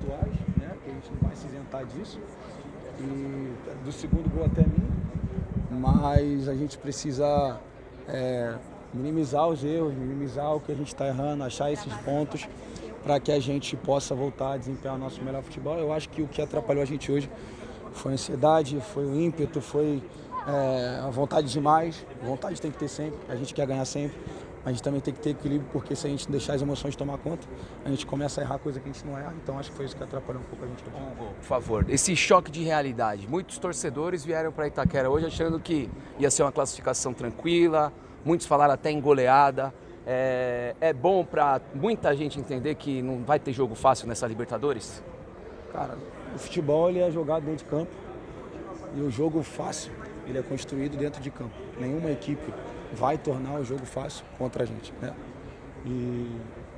pontuais, né? Que a gente não vai se isentar disso. E do segundo gol até mim, mas a gente precisa minimizar os erros, minimizar o que a gente está errando, achar esses pontos para que a gente possa voltar a desempenhar o nosso melhor futebol. Eu acho que o que atrapalhou a gente hoje foi a ansiedade, foi o ímpeto, foi a vontade demais. Vontade tem que ter sempre, a gente quer ganhar sempre. A gente também tem que ter equilíbrio, porque se a gente deixar as emoções tomar conta, a gente começa a errar coisa que a gente não erra. Então acho que foi isso que atrapalhou um pouco a gente. Por favor, esse choque de realidade. Muitos torcedores vieram para Itaquera hoje achando que ia ser uma classificação tranquila, muitos falaram até em goleada. É bom para muita gente entender que não vai ter jogo fácil nessa Libertadores? Cara, o futebol ele é jogado dentro de campo e o jogo fácil ele é construído dentro de campo. Nenhuma equipe vai tornar o jogo fácil contra a gente, né? E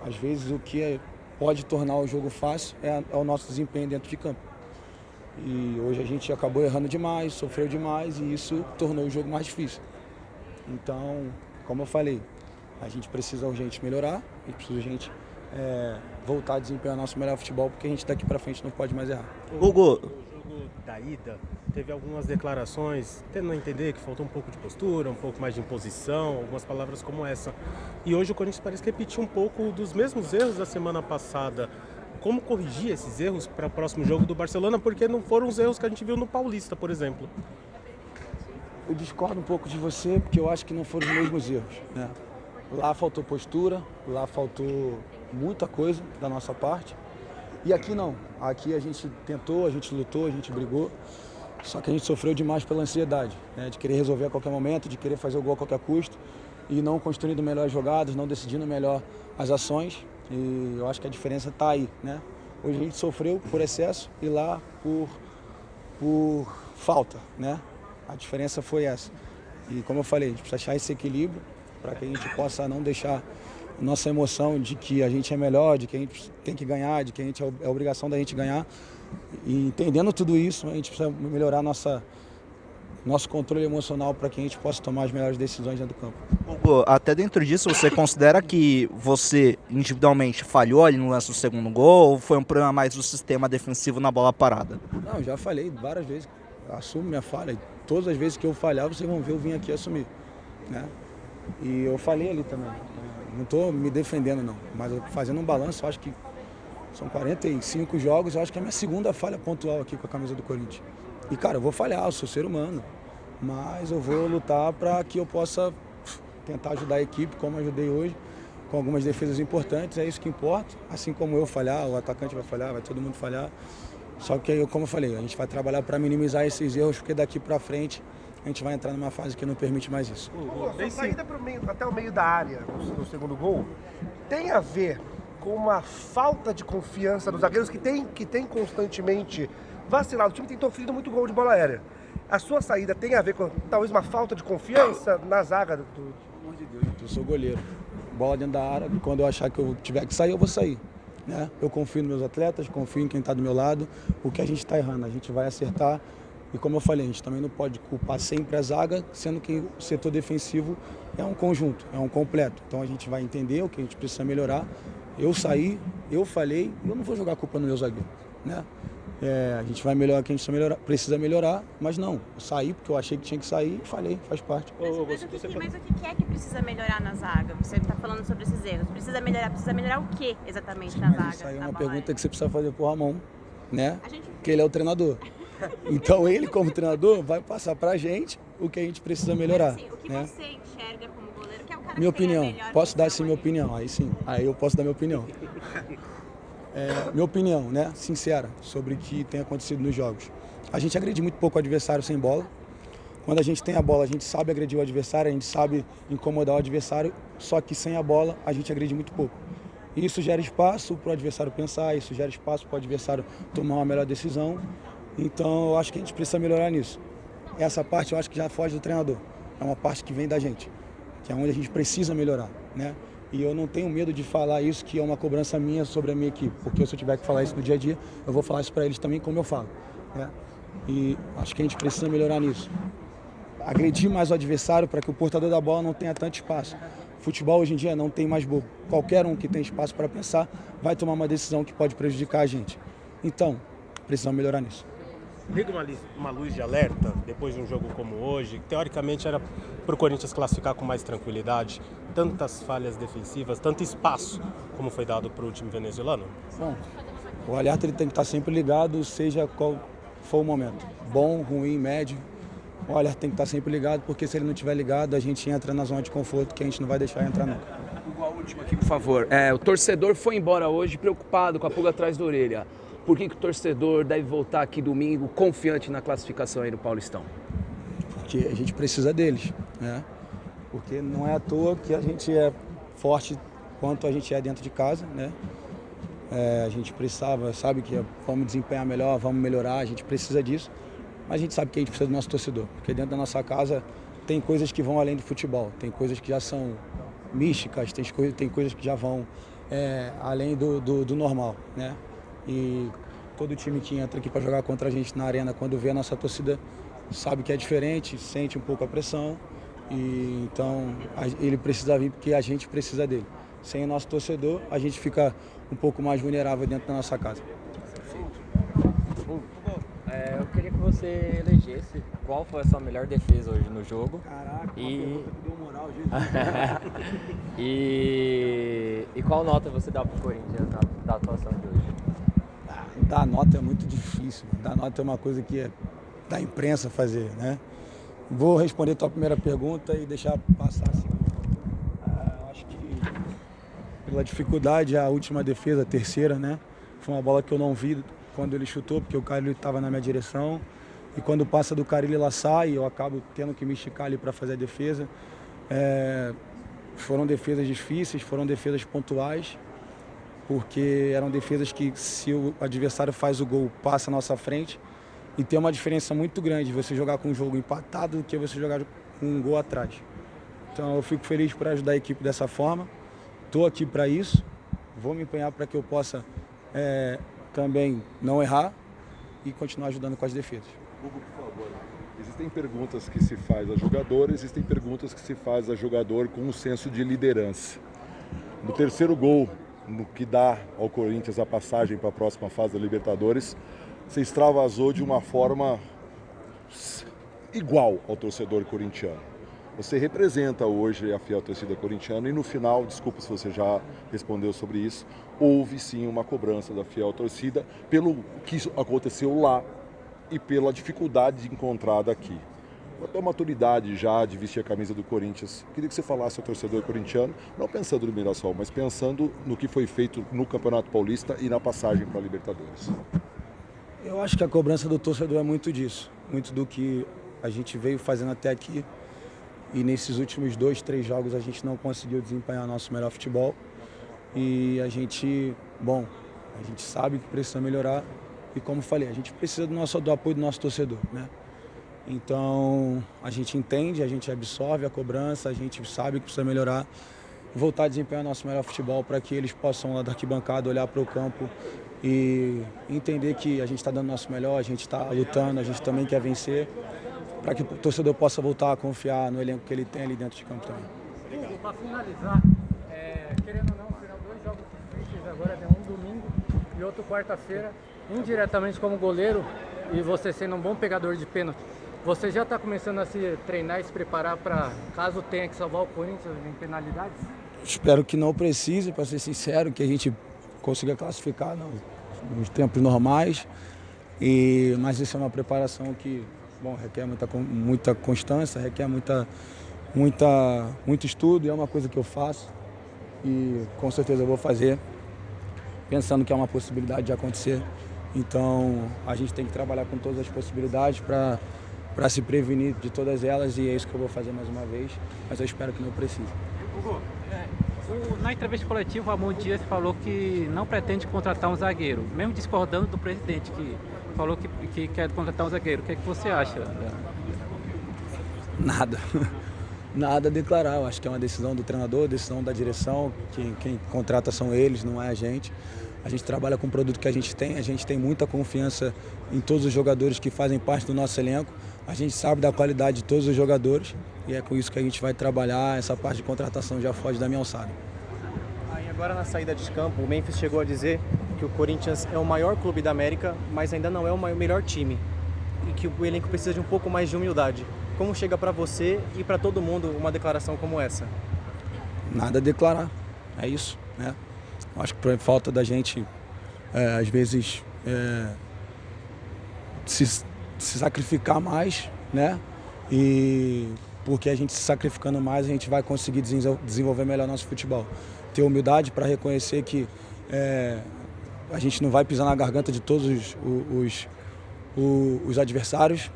às vezes o que pode tornar o jogo fácil é o nosso desempenho dentro de campo. E hoje a gente acabou errando demais, sofreu demais e isso tornou o jogo mais difícil. Então, como eu falei, a gente precisa urgente melhorar e precisa urgente voltar a desempenhar nosso melhor futebol, porque a gente daqui para frente não pode mais errar. Hugo, o jogo da ida teve algumas declarações tendo a entender que faltou um pouco de postura, um pouco mais de imposição, algumas palavras como essa. E hoje o Corinthians parece que repetiu um pouco dos mesmos erros da semana passada. Como corrigir esses erros para o próximo jogo do Barcelona? Porque não foram os erros que a gente viu no Paulista, por exemplo. Eu discordo um pouco de você, porque eu acho que não foram os mesmos erros, né? Lá faltou postura, lá faltou muita coisa da nossa parte. E aqui não. Aqui a gente tentou, a gente lutou, a gente brigou. Só que a gente sofreu demais pela ansiedade, né? De querer resolver a qualquer momento, de querer fazer o gol a qualquer custo e não construindo melhores jogadas, não decidindo melhor as ações. E eu acho que a diferença está aí, né? Hoje a gente sofreu por excesso e lá por falta, né? A diferença foi essa. E como eu falei, a gente precisa achar esse equilíbrio para que a gente possa não deixar nossa emoção de que a gente é melhor, de que a gente tem que ganhar, de que a gente é a obrigação da gente ganhar. E entendendo tudo isso, a gente precisa melhorar nosso controle emocional para que a gente possa tomar as melhores decisões dentro do campo. Hugo, até dentro disso, você considera que você individualmente falhou ali no lance do segundo gol ou foi um problema mais do sistema defensivo na bola parada? Não, já falei várias vezes, assumo minha falha. Todas as vezes que eu falhar, vocês vão ver eu vim aqui assumir, né? E eu falei ali também, não estou me defendendo não, mas fazendo um balanço, eu acho que são 45 jogos, eu acho que é a minha segunda falha pontual aqui com a camisa do Corinthians. E cara, eu vou falhar, eu sou ser humano, mas eu vou lutar para que eu possa tentar ajudar a equipe, como ajudei hoje, com algumas defesas importantes, é isso que importa. Assim como eu falhar, o atacante vai falhar, vai todo mundo falhar. Só que, como eu falei, a gente vai trabalhar para minimizar esses erros, porque daqui para frente a gente vai entrar numa fase que não permite mais isso. A saída até o meio da área no segundo gol tem a ver com uma falta de confiança dos zagueiros que tem constantemente vacilado. O time tem sofrido muito gol de bola aérea. A sua saída tem a ver com talvez uma falta de confiança na zaga do... Pelo amor de Deus, eu sou goleiro. Bola dentro da área, quando eu achar que eu tiver que sair, eu vou sair, né? Eu confio nos meus atletas, confio em quem está do meu lado. O que a gente está errando, a gente vai acertar. E como eu falei, a gente também não pode culpar sempre a zaga, sendo que o setor defensivo é um conjunto, é um completo. Então a gente vai entender o que a gente precisa melhorar. Eu saí, eu falhei, eu não vou jogar a culpa no meu zagueiro, né? A gente vai melhorar o que a gente precisa melhorar, mas não, eu saí porque eu achei que tinha que sair e falhei, faz parte. Mas o que é que precisa melhorar na zaga? Você está falando sobre esses erros. Precisa melhorar o que exatamente na zaga? Isso aí é uma pergunta que você precisa fazer pro Ramon, né? Porque ele é o treinador. Então ele, como treinador, vai passar pra gente o que a gente precisa melhorar. Assim, o que né? você enxerga como goleiro, que é o cara Minha que tem a opinião, melhor posso dar visão sim minha ali? opinião, aí sim, aí eu posso dar minha opinião. Minha opinião, né, sincera, sobre o que tem acontecido nos jogos. A gente agride muito pouco o adversário sem bola. Quando a gente tem a bola, a gente sabe agredir o adversário, a gente sabe incomodar o adversário, só que sem a bola a gente agride muito pouco. Isso gera espaço para o adversário pensar, isso gera espaço para o adversário tomar uma melhor decisão. Então eu acho que a gente precisa melhorar nisso. Essa parte eu acho que já foge do treinador. É uma parte que vem da gente, que é onde a gente precisa melhorar, né? E eu não tenho medo de falar isso, que é uma cobrança minha sobre a minha equipe, porque se eu tiver que falar isso no dia a dia, eu vou falar isso para eles também, como eu falo, né? E acho que a gente precisa melhorar nisso. Agredir mais o adversário para que o portador da bola não tenha tanto espaço. Futebol hoje em dia não tem mais bobo. Qualquer um que tem espaço para pensar vai tomar uma decisão que pode prejudicar a gente. Então, precisamos melhorar nisso. Liga uma luz de alerta depois de um jogo como hoje, que teoricamente era para o Corinthians classificar com mais tranquilidade, tantas falhas defensivas, tanto espaço como foi dado para o time venezuelano? Bom, o alerta ele tem que estar sempre ligado, seja qual for o momento. Bom, ruim, médio. O alerta tem que estar sempre ligado, porque se ele não estiver ligado, a gente entra na zona de conforto que a gente não vai deixar entrar nunca. Igual a última aqui, por favor. O torcedor foi embora hoje preocupado, com a pulga atrás da orelha. Por que o torcedor deve voltar aqui domingo confiante na classificação aí no Paulistão? Porque a gente precisa deles, né? Porque não é à toa que a gente é forte quanto a gente é dentro de casa, né? A gente precisava, sabe que vamos desempenhar melhor, vamos melhorar, a gente precisa disso. Mas a gente sabe que a gente precisa do nosso torcedor, porque dentro da nossa casa tem coisas que vão além do futebol, tem coisas que já são místicas, tem coisas que já vão além do normal, né? E todo time que entra aqui para jogar contra a gente na arena, quando vê a nossa torcida, sabe que é diferente, sente um pouco a pressão. E então ele precisa vir porque a gente precisa dele. Sem o nosso torcedor, a gente fica um pouco mais vulnerável dentro da nossa casa. Eu queria que você elegesse qual foi a sua melhor defesa hoje no jogo. Caraca, E- que deu moral, gente. e qual nota você dá pro Corinthians da atuação de hoje? Dar nota é muito difícil. Dar nota é uma coisa que é da imprensa fazer, né? Vou responder a tua primeira pergunta e deixar passar assim. Acho que pela dificuldade, a última defesa, a terceira, né? Foi uma bola que eu não vi quando ele chutou, porque o Carille estava na minha direção. E quando passa do Carille, ela sai, eu acabo tendo que me esticar ali para fazer a defesa. Foram defesas difíceis, foram defesas pontuais, porque eram defesas que, se o adversário faz o gol, passa à nossa frente. E tem uma diferença muito grande você jogar com um jogo empatado do que você jogar com um gol atrás. Então eu fico feliz por ajudar a equipe dessa forma. Estou aqui para isso. Vou me empenhar para que eu possa também não errar e continuar ajudando com as defesas. Hugo, por favor, existem perguntas que se faz a jogador, existem perguntas que se faz a jogador com um senso de liderança. No terceiro gol, no que dá ao Corinthians a passagem para a próxima fase da Libertadores, você extravasou de uma forma igual ao torcedor corintiano. Você representa hoje a fiel torcida corintiana e no final, desculpa se você já respondeu sobre isso, houve sim uma cobrança da fiel torcida pelo que aconteceu lá e pela dificuldade encontrada aqui. Com a tua maturidade já de vestir a camisa do Corinthians, queria que você falasse ao torcedor corintiano, não pensando no Mirassol, mas pensando no que foi feito no Campeonato Paulista e na passagem para a Libertadores. Eu acho que a cobrança do torcedor é muito disso, muito do que a gente veio fazendo até aqui. E nesses últimos 2, 3 jogos a gente não conseguiu desempenhar nosso melhor futebol. E a gente sabe que precisa melhorar. E como falei, a gente precisa do apoio do nosso torcedor, né? Então a gente entende, a gente absorve a cobrança, a gente sabe que precisa melhorar. Voltar a desempenhar nosso melhor futebol para que eles possam lá da arquibancada olhar para o campo e entender que a gente está dando o nosso melhor, a gente está lutando, a gente também quer vencer, para que o torcedor possa voltar a confiar no elenco que ele tem ali dentro de campo também. Para finalizar, querendo ou não, serão 2 jogos difíceis agora, tem um domingo e outro quarta-feira, indiretamente como goleiro e você sendo um bom pegador de pênalti. Você já está começando a se treinar e se preparar para, caso tenha que salvar o Corinthians em penalidades? Espero que não precise, para ser sincero, que a gente consiga classificar nos tempos normais. Mas isso é uma preparação que requer muita constância, requer muito estudo, e é uma coisa que eu faço e com certeza eu vou fazer, pensando que é uma possibilidade de acontecer. Então a gente tem que trabalhar com todas as possibilidades para se prevenir de todas elas, e é isso que eu vou fazer mais uma vez, mas eu espero que não precise. Hugo, na entrevista coletiva, o Ramon Dias falou que não pretende contratar um zagueiro, mesmo discordando do presidente, que falou que quer contratar um zagueiro. O que é que você acha? Nada a declarar. Eu acho que é uma decisão do treinador, decisão da direção. Quem contrata são eles, não é a gente. A gente trabalha com o produto que a gente tem muita confiança em todos os jogadores que fazem parte do nosso elenco. A gente sabe da qualidade de todos os jogadores e é com isso que a gente vai trabalhar. Essa parte de contratação já foge da minha alçada. Aí agora na saída de campo, o Memphis chegou a dizer que que o Corinthians é o maior clube da América, mas ainda não é o melhor time. E que o elenco precisa de um pouco mais de humildade. Como chega para você e para todo mundo uma declaração como essa? Nada a declarar, é isso, né? Acho que por falta da gente, às vezes, se sacrificar mais, né? E porque a gente se sacrificando mais, a gente vai conseguir desenvolver melhor nosso futebol. Ter humildade para reconhecer que a gente não vai pisar na garganta de todos os adversários,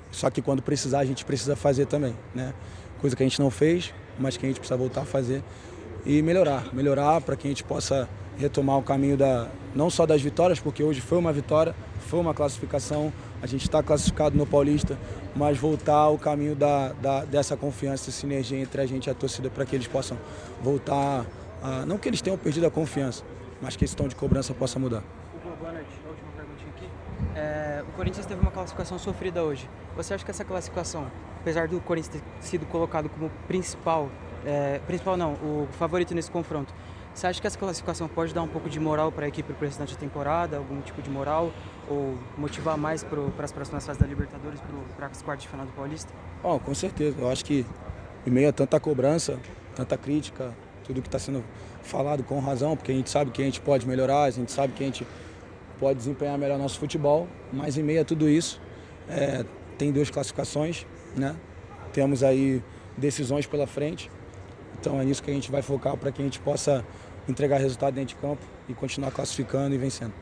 só que quando precisar, a gente precisa fazer também, né? Coisa que a gente não fez, mas que a gente precisa voltar a fazer e melhorar para que a gente possa retomar o caminho não só das vitórias, porque hoje foi uma vitória, foi uma classificação, a gente está classificado no Paulista, mas voltar ao caminho dessa confiança e sinergia entre a gente e a torcida para que eles possam voltar, não que eles tenham perdido a confiança, mas que esse tom de cobrança possa mudar. Boa noite, a última perguntinha aqui. O Corinthians teve uma classificação sofrida hoje. Você acha que essa classificação, apesar do Corinthians ter sido colocado como o favorito nesse confronto, você acha que essa classificação pode dar um pouco de moral para a equipe para o restante da temporada, algum tipo de moral, ou motivar mais para as próximas fases da Libertadores, para as quartas de final do Paulista? Com certeza. Eu acho que em meio a tanta cobrança, tanta crítica, tudo que está sendo falado com razão, porque a gente sabe que a gente pode melhorar, a gente sabe que a gente pode desempenhar melhor nosso futebol, mas em meio a tudo isso, tem 2 classificações, né? Temos aí decisões pela frente, então é nisso que a gente vai focar para que a gente possa entregar resultado dentro de campo e continuar classificando e vencendo.